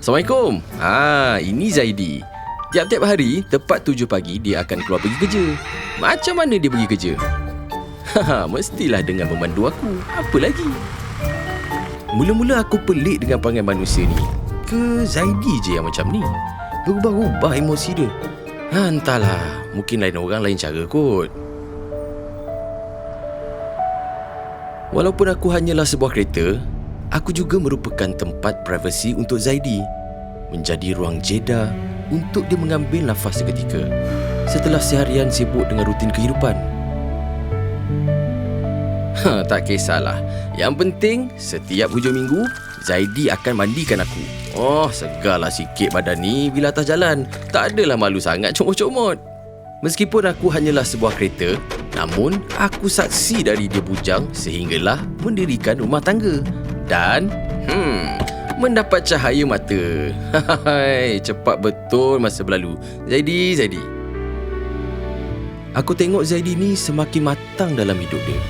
Assalamualaikum. Ini Zaidi. Tiap-tiap hari, tepat 7 pagi, dia akan keluar pergi kerja. Macam mana dia pergi kerja? Mestilah dengan memandu aku. Apa lagi? Mula-mula aku pelik dengan perangai manusia ni. Ke Zaidi je yang macam ni? Berubah-ubah emosi dia. Entahlah, mungkin lain orang lain cara kot. Walaupun aku hanyalah sebuah kereta, aku juga merupakan tempat privasi untuk Zaidi. Menjadi ruang jeda untuk dia mengambil nafas seketika setelah seharian sibuk dengan rutin kehidupan. Tak kisahlah. Yang penting, setiap hujung minggu, Zaidi akan mandikan aku. Segarlah sikit badan ni bila atas jalan. Tak adalah malu sangat comot-comot. Meskipun aku hanyalah sebuah kereta, namun aku saksi dari dia bujang sehinggalah mendirikan rumah tangga. Dan mendapat cahaya mata. Cepat betul masa berlalu. Zaidi. Aku tengok Zaidi ni semakin matang dalam hidup dia.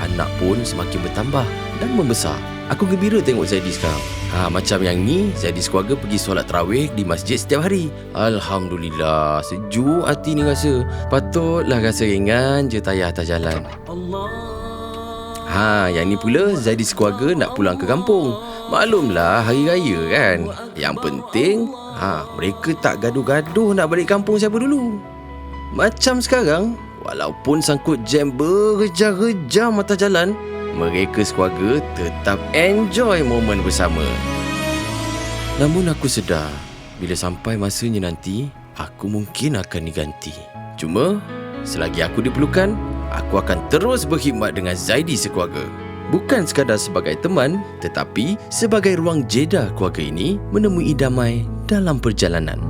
Anak pun semakin bertambah dan membesar. Aku gembira tengok Zaidi sekarang. Macam yang ni, Zaidi sekeluarga pergi solat tarawih di masjid setiap hari. Alhamdulillah, sejuk hati ni rasa. Patutlah rasa ringan je tayar atas jalan. Yang ni pula Zaidi sekeluarga nak pulang ke kampung. Maklumlah hari raya kan. Yang penting mereka tak gaduh-gaduh nak balik kampung siapa dulu. Macam sekarang, walaupun sangkut jam berjam-jam atas jalan, mereka sekeluarga tetap enjoy momen bersama. Namun aku sedar, bila sampai masanya nanti, aku mungkin akan diganti. Cuma, selagi aku diperlukan, aku akan terus berkhidmat dengan Zaidi sekeluarga. Bukan sekadar sebagai teman, tetapi sebagai ruang jeda keluarga ini menemui damai dalam perjalanan.